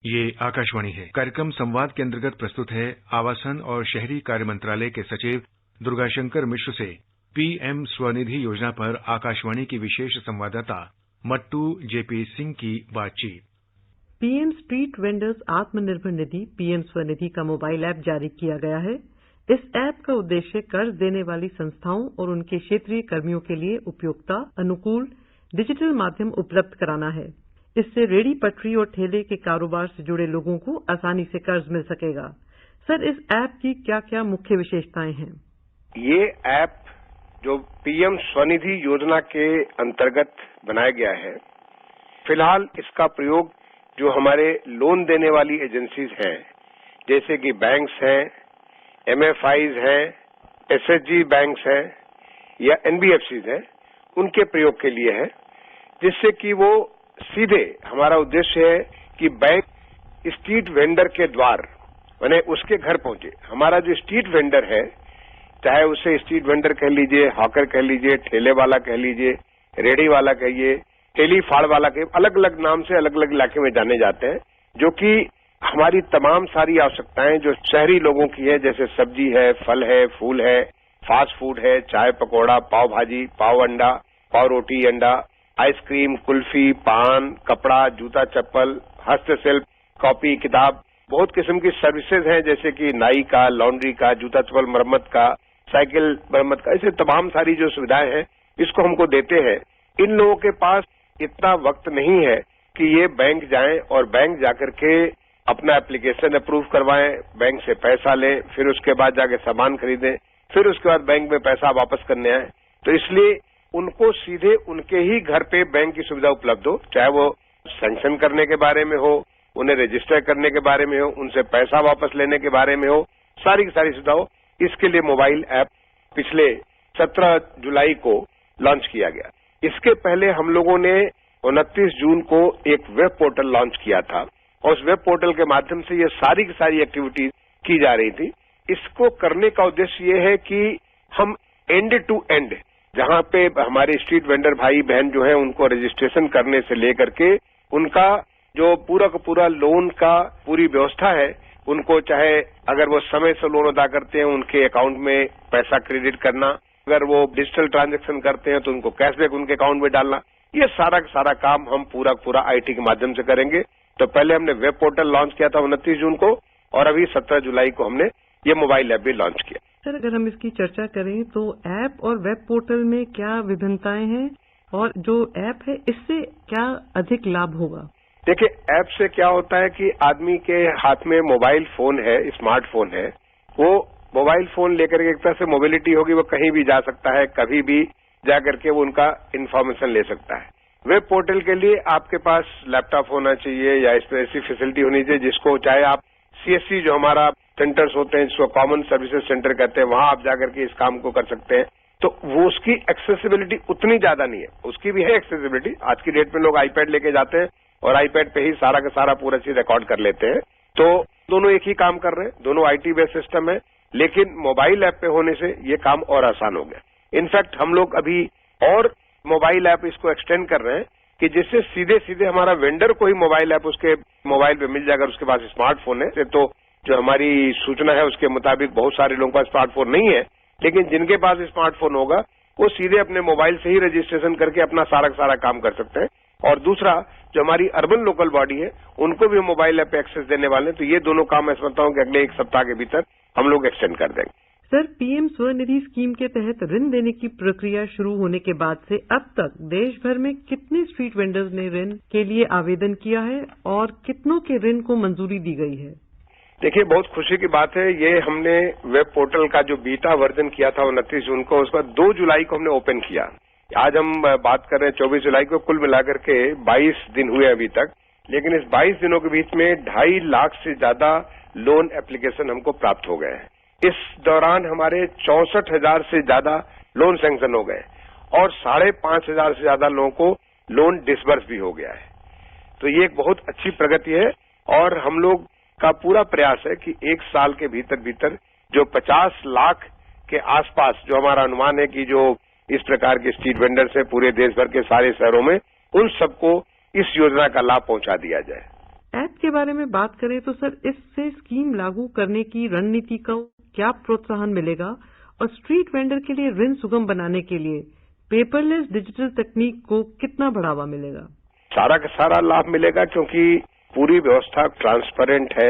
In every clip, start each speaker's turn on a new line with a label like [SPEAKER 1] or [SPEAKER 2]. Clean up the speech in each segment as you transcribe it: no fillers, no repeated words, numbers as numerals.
[SPEAKER 1] ये आकाशवाणी है। कार्यक्रम संवाद के अंतर्गत प्रस्तुत है आवासन और शहरी कार्य मंत्रालय के सचिव दुर्गाशंकर मिश्र से पीएम स्वनिधि योजना पर आकाशवाणी की विशेष संवाददाता मट्टू जेपी सिंह की बातचीत।
[SPEAKER 2] PM street vendors Atmanirbhar Nidhi PM Svanidhi का मोबाइल ऐप जारी किया गया है। इस ऐप का उद्देश्य कर्ज देने वाली संस्थाओं और उनके क्षेत्रीय कर्मियों के लिए उपयोगिता अनुकूल डिजिटल माध्यम उपलब्ध कराना है। इससे रेहड़ी पटरी और ठेले के कारोबार से जुड़े लोगों को आसानी से कर्ज मिल सकेगा। सर, इस ऐप की क्या क्या मुख्य विशेषताएं हैं?
[SPEAKER 3] ये ऐप जो पीएम स्वनिधि योजना के अंतर्गत बनाया गया है, फिलहाल इसका प्रयोग जो हमारे लोन देने वाली एजेंसीज हैं, जैसे कि बैंक्स हैं, एमएफआईज हैं, एसएचजी बैंक्स हैं या एनबीएफसीज हैं, उनके प्रयोग के लिए है, जिससे कि वो सीधे, हमारा उद्देश्य है कि बैंक स्ट्रीट वेंडर के द्वार माने उसके घर पहुंचे। हमारा जो स्ट्रीट वेंडर है, चाहे उसे स्ट्रीट वेंडर कह लीजिए, हॉकर कह लीजिए, ठेले वाला कह लीजिए, रेहड़ी वाला कहिए, ठेली फाड़ वाला कहिए, अलग अलग नाम से अलग अलग इलाके में जाने जाते हैं, जो कि हमारी तमाम सारी आवश्यकताएं जो शहरी लोगों की है, जैसे सब्जी है, फल है, फूल है, फास्ट फूड है, चाय पकौड़ा, पाव भाजी, पाव अंडा, पाव रोटी अंडा, आइसक्रीम, कुल्फी, पान, कपड़ा, जूता चप्पल, हस्तशिल्प, कॉपी किताब, बहुत किस्म की सर्विसेज हैं, जैसे कि नाई का, लॉन्ड्री का, जूता चप्पल मरम्मत का, साइकिल मरम्मत का, ऐसे तमाम सारी जो सुविधाएं हैं इसको हमको देते हैं। इन लोगों के पास इतना वक्त नहीं है कि ये बैंक जाएं और बैंक जाकर के अपना एप्लीकेशन अप्रूव करवाएं, बैंक से पैसा लें, फिर उसके बाद जाके सामान खरीदें, फिर उसके बाद बैंक में पैसा वापस करने आए। तो इसलिए उनको सीधे उनके ही घर पे बैंक की सुविधा उपलब्ध हो, चाहे वो सैंक्शन करने के बारे में हो, उन्हें रजिस्टर करने के बारे में हो, उनसे पैसा वापस लेने के बारे में हो, सारी की सारी सुविधा हो। इसके लिए मोबाइल ऐप पिछले 17 जुलाई को लॉन्च किया गया। इसके पहले हम लोगों ने 29 जून को एक वेब पोर्टल लॉन्च किया था और उस वेब पोर्टल के माध्यम से ये सारी की सारी एक्टिविटीज की जा रही थी। इसको करने का उद्देश्य ये है कि हम एंड टू एंड, जहां पे हमारे स्ट्रीट वेंडर भाई बहन जो हैं उनको रजिस्ट्रेशन करने से लेकर के उनका जो पूरा का पूरा लोन का पूरी व्यवस्था है, उनको चाहे अगर वो समय से लोन अदा करते हैं उनके अकाउंट में पैसा क्रेडिट करना, अगर वो डिजिटल ट्रांजैक्शन करते हैं तो उनको कैशबैक उनके अकाउंट में डालना, ये सारा का सारा काम हम पूरा आईटी के माध्यम से करेंगे। तो पहले हमने वेब पोर्टल लॉन्च किया था 29 जून को और अभी 17 जुलाई को हमने ये मोबाइल ऐप भी लॉन्च किया।
[SPEAKER 2] सर, अगर हम इसकी चर्चा करें तो ऐप और वेब पोर्टल में क्या विभिन्नताएं हैं और जो ऐप है इससे क्या अधिक लाभ होगा?
[SPEAKER 3] देखिए, ऐप से क्या होता है कि आदमी के हाथ में मोबाइल फोन है, स्मार्टफोन है, वो मोबाइल फोन लेकर के एक तरह से मोबिलिटी होगी, वो कहीं भी जा सकता है, कभी भी जा करके वो उनका इन्फॉर्मेशन ले सकता है। वेब पोर्टल के लिए आपके पास लैपटॉप होना चाहिए या इस तरह ऐसी फैसिलिटी होनी चाहिए जिसको चाहे आप सीएससी जो हमारा सेंटर्स होते हैं, जिसको कॉमन सर्विसेज सेंटर कहते हैं, वहां आप जाकर के इस काम को कर सकते हैं। तो वो उसकी एक्सेसिबिलिटी उतनी ज्यादा नहीं है, उसकी भी है एक्सेसिबिलिटी। आज की डेट में लोग आईपैड लेके जाते हैं और आईपैड पे ही सारा का सारा पूरा चीज रिकॉर्ड कर लेते हैं। तो दोनों एक ही काम कर रहे हैं, दोनों आईटी बेस्ड सिस्टम है, लेकिन मोबाइल ऐप पे होने से ये काम और आसान हो गया। इनफैक्ट हम लोग अभी और मोबाइल ऐप इसको एक्सटेंड कर रहे हैं कि जिससे सीधे सीधे हमारा वेंडर को ही मोबाइल ऐप उसके मोबाइल पे मिल जाएगा। उसके पास स्मार्टफोन है, तो जो हमारी सूचना है उसके मुताबिक बहुत सारे लोगों का स्मार्टफोन नहीं है, लेकिन जिनके पास स्मार्टफोन होगा वो सीधे अपने मोबाइल से ही रजिस्ट्रेशन करके अपना सारा का सारा काम कर सकते हैं। और दूसरा, जो हमारी अर्बन लोकल बॉडी है उनको भी मोबाइल ऐप एक्सेस देने वाले हैं। तो ये दोनों काम मैं समझता हूँ कि अगले एक सप्ताह के भीतर हम लोग एक्सटेंड कर देंगे।
[SPEAKER 2] सर, पीएम स्वनिधि स्कीम के तहत ऋण देने की प्रक्रिया शुरू होने के बाद से अब तक देश भर में कितने स्ट्रीट वेंडर्स ने ऋण के लिए आवेदन किया है और कितनों के ऋण को मंजूरी दी गई है?
[SPEAKER 3] देखिए, बहुत खुशी की बात है, ये हमने वेब पोर्टल का जो बीटा वर्जन किया था 29 जून को, उसका 2 जुलाई को हमने ओपन किया। आज हम बात कर रहे हैं 24 जुलाई को, कुल मिलाकर के 22 दिन हुए अभी तक, लेकिन इस 22 दिनों के बीच में 2.5 लाख से ज्यादा लोन एप्लीकेशन हमको प्राप्त हो गए हैं। इस दौरान हमारे 64,000 से ज्यादा लोन सैंक्शन हो गए और 5,500 से ज्यादा लोगों को लोन डिसबर्स भी हो गया है। तो ये एक बहुत अच्छी प्रगति है और हम लोग का पूरा प्रयास है कि एक साल के भीतर भीतर जो 50 लाख के आसपास जो हमारा अनुमान है कि जो इस प्रकार के स्ट्रीट वेंडर्स हैं पूरे देश भर के सारे शहरों में, उन सबको इस योजना का लाभ पहुंचा दिया जाए।
[SPEAKER 2] ऐप के बारे में बात करें तो सर, इससे स्कीम लागू करने की रणनीति को क्या प्रोत्साहन मिलेगा और स्ट्रीट वेंडर के लिए ऋण सुगम बनाने के लिए पेपरलेस डिजिटल तकनीक को कितना बढ़ावा मिलेगा?
[SPEAKER 3] सारा का सारा लाभ मिलेगा, क्योंकि पूरी व्यवस्था ट्रांसपेरेंट है,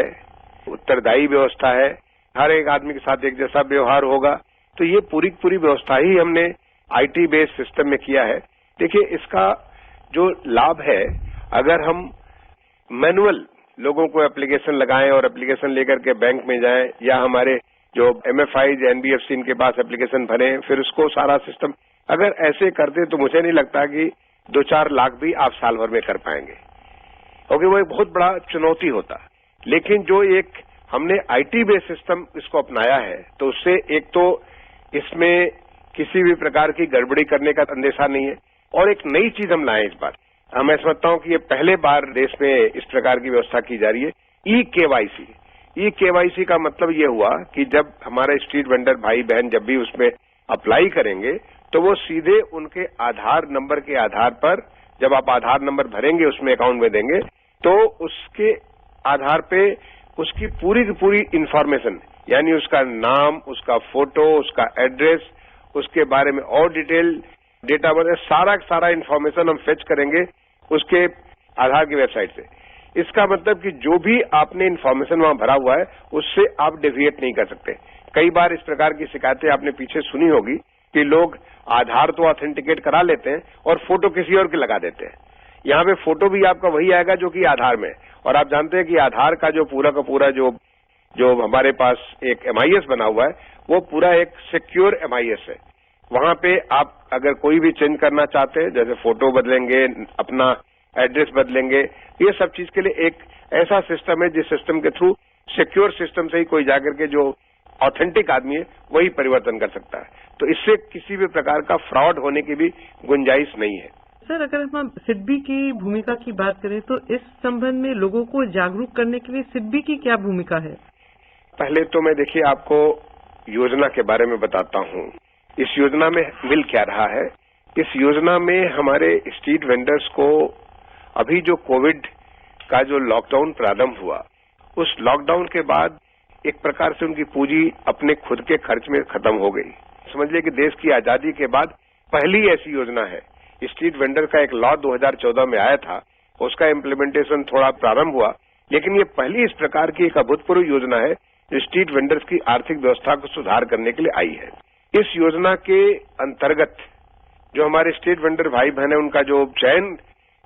[SPEAKER 3] उत्तरदायी व्यवस्था है, हर एक आदमी के साथ एक जैसा व्यवहार होगा। तो ये पूरी पूरी व्यवस्था ही हमने आईटी बेस्ड सिस्टम में किया है। देखिए, इसका जो लाभ है, अगर हम मैनुअल लोगों को एप्लीकेशन लगाएं और एप्लीकेशन लेकर के बैंक में जाएं, या हमारे जो एमएफआई एनबीएफसी इनके पास एप्लीकेशन भरें, फिर उसको सारा सिस्टम अगर ऐसे करते तो मुझे नहीं लगता कि 2-4 लाख भी आप साल भर में कर पाएंगे, क्योंकि वो एक बहुत बड़ा चुनौती होता। लेकिन जो एक हमने आईटी बेस्ड सिस्टम इसको अपनाया है, तो उससे एक तो इसमें किसी भी प्रकार की गड़बड़ी करने का अंदेशा नहीं है। और एक नई चीज हम लाए इस बार, मैं समझता हूं कि ये पहले बार देश में इस प्रकार की व्यवस्था की जा रही है। ई केवाईसी का मतलब ये हुआ कि जब हमारे स्ट्रीट वेंडर भाई बहन जब भी उसमें अप्लाई करेंगे, तो वो सीधे उनके आधार नंबर के आधार पर, जब आप आधार नंबर भरेंगे उसमें अकाउंट में देंगे, तो उसके आधार पे उसकी पूरी की पूरी इंफॉर्मेशन, यानी उसका नाम, उसका फोटो, उसका एड्रेस, उसके बारे में और डिटेल, डेट ऑफ बर्थ, सारा इंफॉर्मेशन हम फेच करेंगे उसके आधार की वेबसाइट से। इसका मतलब कि जो भी आपने इंफॉर्मेशन वहां भरा हुआ है, उससे आप डेविएट नहीं कर सकते। कई बार इस प्रकार की शिकायतें आपने पीछे सुनी होगी कि लोग आधार तो ऑथेंटिकेट करा लेते हैं और फोटो किसी और के लगा देते हैं। यहाँ पे फोटो भी आपका वही आएगा जो कि आधार में। और आप जानते हैं कि आधार का जो पूरा का पूरा जो हमारे पास एक एमआईएस बना हुआ है, वो पूरा एक सिक्योर एमआईएस है। वहां पे आप अगर कोई भी चेंज करना चाहते हैं, जैसे फोटो बदलेंगे, अपना एड्रेस बदलेंगे, ये सब चीज के लिए एक ऐसा सिस्टम है जिस सिस्टम के थ्रू सिक्योर सिस्टम से ही कोई जाकर के जो ऑथेंटिक आदमी है वही परिवर्तन कर सकता है। तो इससे किसी भी प्रकार का फ्रॉड होने की भी गुंजाइश नहीं है।
[SPEAKER 2] सर, अगर हम सिडबी की भूमिका की बात करें तो इस संबंध में लोगों को जागरूक करने के लिए सिडबी की क्या भूमिका है?
[SPEAKER 3] पहले तो मैं देखिए आपको योजना के बारे में बताता हूँ। इस योजना में मिल क्या रहा है। इस योजना में हमारे स्ट्रीट वेंडर्स को अभी जो कोविड का जो लॉकडाउन प्रारंभ हुआ, उस लॉकडाउन के बाद एक प्रकार से उनकी पूंजी अपने खुद के खर्च में खत्म हो गई। समझ लीजिए कि देश की आजादी के बाद पहली ऐसी योजना है। स्ट्रीट वेंडर का एक लॉ 2014 में आया था, उसका इम्प्लीमेंटेशन थोड़ा प्रारंभ हुआ, लेकिन ये पहली इस प्रकार की एक अभूतपूर्व योजना है जो स्ट्रीट वेंडर्स की आर्थिक व्यवस्था को सुधार करने के लिए आई है। इस योजना के अंतर्गत जो हमारे स्ट्रीट वेंडर भाई बहन है, उनका जो चयन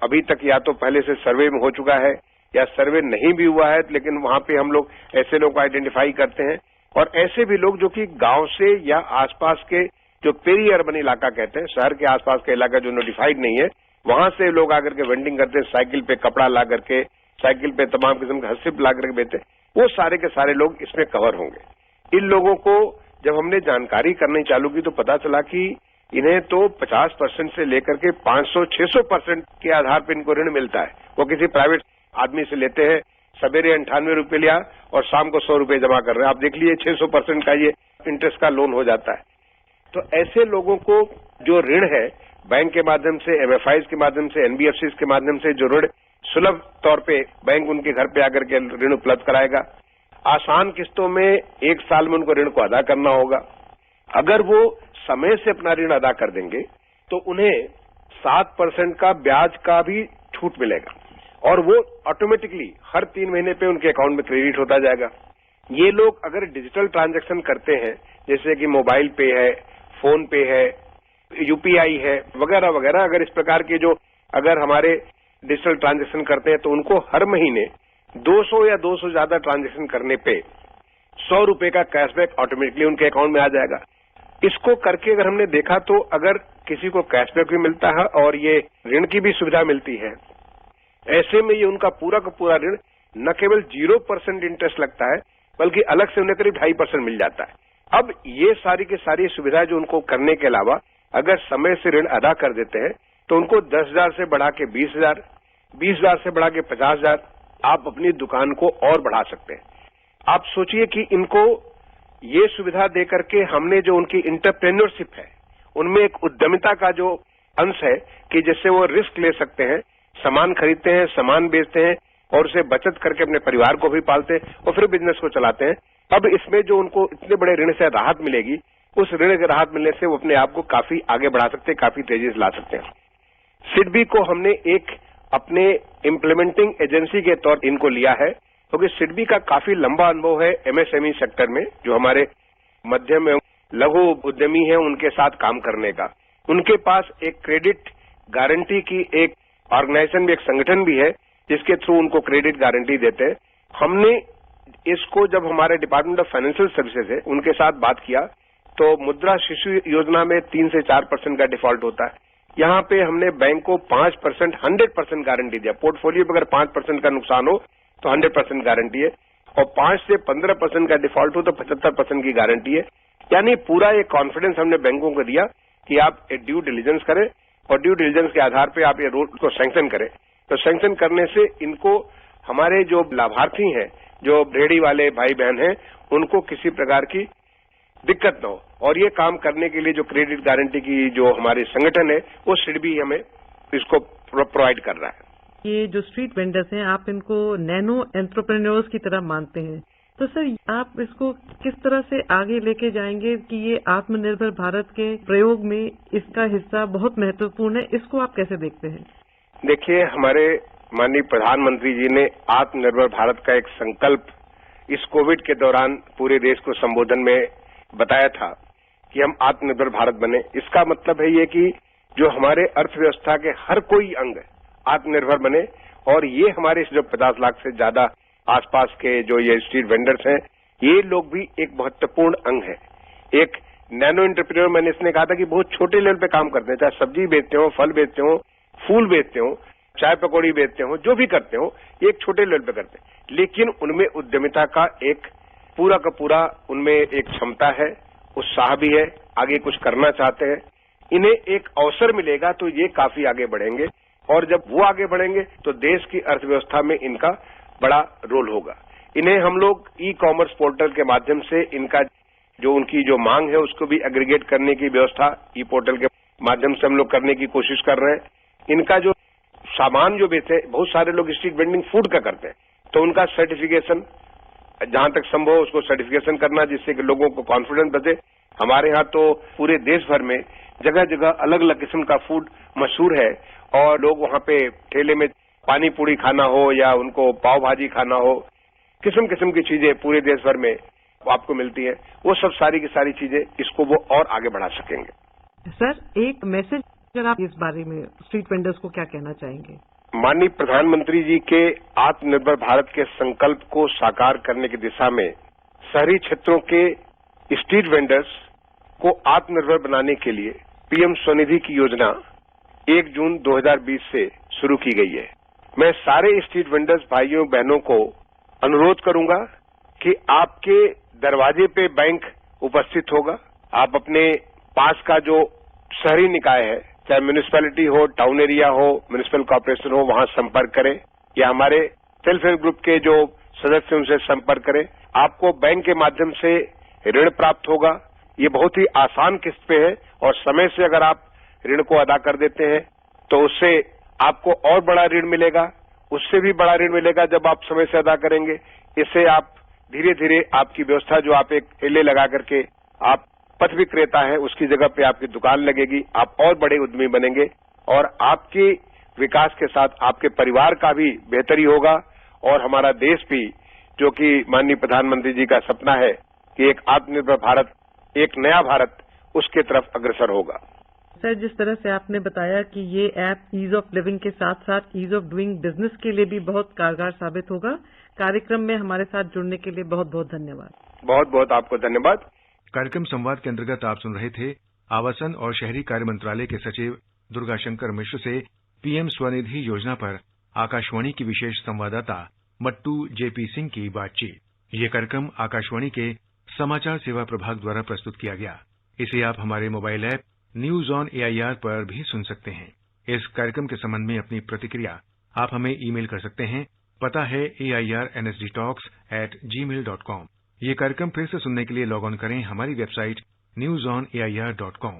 [SPEAKER 3] अभी तक या तो पहले से सर्वे में हो चुका है या सर्वे नहीं भी हुआ है, लेकिन वहां पे हम लोग ऐसे लोग को आइडेंटिफाई करते हैं। और ऐसे भी लोग जो कि गांव से या आसपास के जो पेरी अर्बन इलाका कहते हैं, शहर के आसपास का इलाका जो नोटिफाइड नहीं है, वहां से लोग आकर के वेंडिंग करते हैं, साइकिल पे कपड़ा ला करके, साइकिल पे तमाम किस्म के हर्षिप ला करके बेचते, वो सारे के सारे लोग इसमें कवर होंगे। इन लोगों को जब हमने जानकारी करनी चालू की तो पता चला कि इन्हें तो 50% से लेकर के 500-600% के आधार पर इनको ऋण मिलता है। वो किसी प्राइवेट आदमी से लेते हैं, सवेरे 98 रुपये लिया और शाम को 100 रुपये जमा कर रहे हैं। आप देख लीजिए 600% का ये इंटरेस्ट का लोन हो जाता है। तो ऐसे लोगों को जो ऋण है बैंक के माध्यम से, एमएफआई के माध्यम से, एनबीएफसी के माध्यम से, जो ऋण सुलभ तौर पे बैंक उनके घर पे आकर के ऋण उपलब्ध कराएगा। आसान किस्तों में 1 साल में उनको ऋण को अदा करना होगा। अगर वो समय से अपना ऋण अदा कर देंगे तो उन्हें 7% का ब्याज का भी छूट मिलेगा और वो ऑटोमेटिकली हर 3 महीने पे उनके अकाउंट में क्रेडिट होता जाएगा। ये लोग अगर डिजिटल ट्रांजैक्शन करते हैं, जैसे कि मोबाइल पे है, फोन पे है, यूपीआई है, वगैरह वगैरह, अगर इस प्रकार के जो अगर हमारे डिजिटल ट्रांजैक्शन करते हैं तो उनको हर महीने 200 या 200 ज्यादा ट्रांजैक्शन करने पे 100 रुपए का कैशबैक ऑटोमेटिकली उनके अकाउंट में आ जाएगा। इसको करके अगर हमने देखा तो अगर किसी को कैशबैक भी मिलता है और ये ऋण की भी सुविधा मिलती है, ऐसे में ये उनका पूरा का पूरा ऋण न केवल 0% इंटरेस्ट लगता है, बल्कि अलग से उन्हें करीब 2.5% मिल जाता है। अब ये सारी की सारी सुविधाएं जो उनको करने के अलावा अगर समय से ऋण अदा कर देते हैं तो उनको 10,000 से बढ़ा के 20,000, 20,000 से बढ़ा के 50,000 आप अपनी दुकान को और बढ़ा सकते हैं। आप सोचिए कि इनको ये सुविधा दे करके हमने जो उनकी इंटरप्रेन्योरशिप है, उनमें एक उद्यमिता का जो अंश है कि जिससे वो रिस्क ले सकते हैं, सामान खरीदते हैं, सामान बेचते हैं, और उसे बचत करके अपने परिवार को भी पालते हैं और फिर बिजनेस को चलाते हैं। अब इसमें जो उनको इतने बड़े ऋण से राहत मिलेगी, उस ऋण की राहत मिलने से वो अपने आप को काफी आगे बढ़ा सकते हैं, काफी तेजी से ला सकते हैं। सिडबी को हमने एक अपने इम्प्लीमेंटिंग एजेंसी के तौर इनको लिया है, क्योंकि सिडबी का काफी लंबा अनुभव है एमएसएमई सेक्टर में, जो हमारे मध्यम एवं लघु उद्यमी हैं उनके साथ काम करने का। उनके पास एक क्रेडिट गारंटी की एक ऑर्गेनाइजेशन भी, एक संगठन भी है जिसके थ्रू उनको क्रेडिट गारंटी देते हैं। हमने इसको जब हमारे डिपार्टमेंट ऑफ फाइनेंशियल सर्विसेज है उनके साथ बात किया तो मुद्रा शिशु योजना में 3 से 4% का डिफॉल्ट होता है। यहाँ पे हमने बैंक को 5% 100% गारंटी दिया। पोर्टफोलियो पर अगर 5% का नुकसान हो तो 100% गारंटी है, और 5 से 15% का डिफॉल्ट हो तो 75% की गारंटी है। यानी पूरा एक कॉन्फिडेंस हमने बैंकों को दिया कि आप एक ड्यू डिलीजेंस करें और ड्यू डिलीजेंस के आधार पे आप ये रोड को सैंक्शन करें। तो सैंक्शन करने से इनको हमारे जो लाभार्थी हैं, जो रेहड़ी वाले भाई बहन हैं, उनको किसी प्रकार की दिक्कत न हो। और ये काम करने के लिए जो क्रेडिट गारंटी की जो हमारी संगठन है वो सिडबी हमें इसको प्रोवाइड कर रहा है।
[SPEAKER 2] ये जो स्ट्रीट वेंडर्स हैं, आप इनको नैनो एंटरप्रेन्योर्स की तरह मानते हैं, तो सर आप इसको किस तरह से आगे लेके जाएंगे कि ये आत्मनिर्भर भारत के प्रयोग में इसका हिस्सा बहुत महत्वपूर्ण है, इसको आप कैसे देखते हैं?
[SPEAKER 3] देखिए, हमारे माननीय प्रधानमंत्री जी ने आत्मनिर्भर भारत का एक संकल्प इस कोविड के दौरान पूरे देश को संबोधन में बताया था कि हम आत्मनिर्भर भारत बने। इसका मतलब है ये कि जो हमारे अर्थव्यवस्था के हर कोई अंग आत्मनिर्भर बने, और ये हमारे जो 50 लाख से ज्यादा आसपास के जो ये स्ट्रीट वेंडर्स हैं, ये लोग भी एक महत्वपूर्ण अंग है। एक नैनो एंटरप्रेन्योर, मैंने इसने कहा था कि बहुत छोटे लेवल पे काम करते हैं, चाहे सब्जी बेचते हो, फल बेचते हो, फूल बेचते हो, चाय पकौड़ी बेचते हो, जो भी करते हो, ये एक छोटे लेवल पे करते हैं, लेकिन उनमें उद्यमिता का एक पूरा का पूरा उनमें एक क्षमता है, उत्साह भी है, आगे कुछ करना चाहते हैं। इन्हें एक अवसर मिलेगा तो ये काफी आगे बढ़ेंगे, और जब वो आगे बढ़ेंगे तो देश की अर्थव्यवस्था में इनका बड़ा रोल होगा। इन्हें हम लोग ई कॉमर्स पोर्टल के माध्यम से इनका जो उनकी जो मांग है उसको भी एग्रीगेट करने की व्यवस्था ई पोर्टल के माध्यम से हम लोग करने की कोशिश कर रहे हैं। इनका जो सामान जो बेचते हैं, बहुत सारे लोग स्ट्रीट वेंडिंग फूड का करते हैं, तो उनका सर्टिफिकेशन जहां तक संभव हो उसको सर्टिफिकेशन करना, जिससे कि लोगों को कॉन्फिडेंस बचे। हमारे यहाँ तो पूरे देश भर में जगह जगह अलग अलग किस्म का फूड मशहूर है, और लोग वहां पे ठेले में पानी पूरी खाना हो या उनको पाव भाजी खाना हो, किस्म किस्म की चीजें पूरे देश भर में आपको मिलती है। वो सब सारी की सारी चीजें इसको वो और आगे बढ़ा सकेंगे।
[SPEAKER 2] सर, एक मैसेज अगर आप इस बारे में स्ट्रीट वेंडर्स को क्या कहना चाहेंगे?
[SPEAKER 3] माननीय प्रधानमंत्री जी के आत्मनिर्भर भारत के संकल्प को साकार करने की दिशा में शहरी क्षेत्रों के स्ट्रीट वेंडर्स को आत्मनिर्भर बनाने के लिए पीएम स्वनिधि की योजना 1 जून 2020 से शुरू की गई है। मैं सारे स्ट्रीट वेंडर्स भाइयों बहनों को अनुरोध करूंगा कि आपके दरवाजे पे बैंक उपस्थित होगा। आप अपने पास का जो शहरी निकाय है, चाहे म्यूनिसिपैलिटी हो, टाउन एरिया हो, म्यूनिसिपल कॉर्पोरेशन हो, वहां संपर्क करें, या हमारे सेल्फ हेल्प ग्रुप के जो सदस्य उनसे संपर्क करें। आपको बैंक के माध्यम से ऋण प्राप्त होगा। ये बहुत ही आसान किस्त पे है, और समय से अगर आप ऋण को अदा कर देते हैं तो उससे आपको और बड़ा ऋण मिलेगा, उससे भी बड़ा ऋण मिलेगा जब आप समय से अदा करेंगे। इससे आप धीरे धीरे आपकी व्यवस्था जो आप एक ठेले लगा करके आप पथ विक्रेता है, उसकी जगह पे आपकी दुकान लगेगी, आप और बड़े उद्यमी बनेंगे, और आपके विकास के साथ आपके परिवार का भी बेहतरी होगा, और हमारा देश भी, जो कि माननीय प्रधानमंत्री जी का सपना है कि एक आत्मनिर्भर भारत, एक नया भारत, उसके तरफ अग्रसर होगा।
[SPEAKER 2] सर, जिस तरह से आपने बताया कि ये ऐप ईज ऑफ लिविंग के साथ साथ ईज ऑफ डूइंग बिजनेस के लिए भी बहुत कारगर साबित होगा। कार्यक्रम में हमारे साथ जुड़ने के लिए बहुत बहुत धन्यवाद।
[SPEAKER 3] बहुत बहुत आपको धन्यवाद।
[SPEAKER 1] कार्यक्रम संवाद के अंतर्गत आप सुन रहे थे आवासन और शहरी कार्य मंत्रालय के सचिव दुर्गाशंकर मिश्र से पीएम स्वनिधि योजना पर आकाशवाणी की विशेष संवाददाता मट्टू जेपी सिंह की बातचीत। ये कार्यक्रम आकाशवाणी के समाचार सेवा प्रभाग द्वारा प्रस्तुत किया गया। इसे आप हमारे mobile app news on AIR पर भी सुन सकते हैं। इस कार्यक्रम के संबंध में अपनी प्रतिक्रिया आप हमें ईमेल कर सकते हैं। पता है airnsdtalks@gmail.com। ये कार्यक्रम फिर से सुनने के लिए लॉग ऑन करें हमारी वेबसाइट newsonair.com।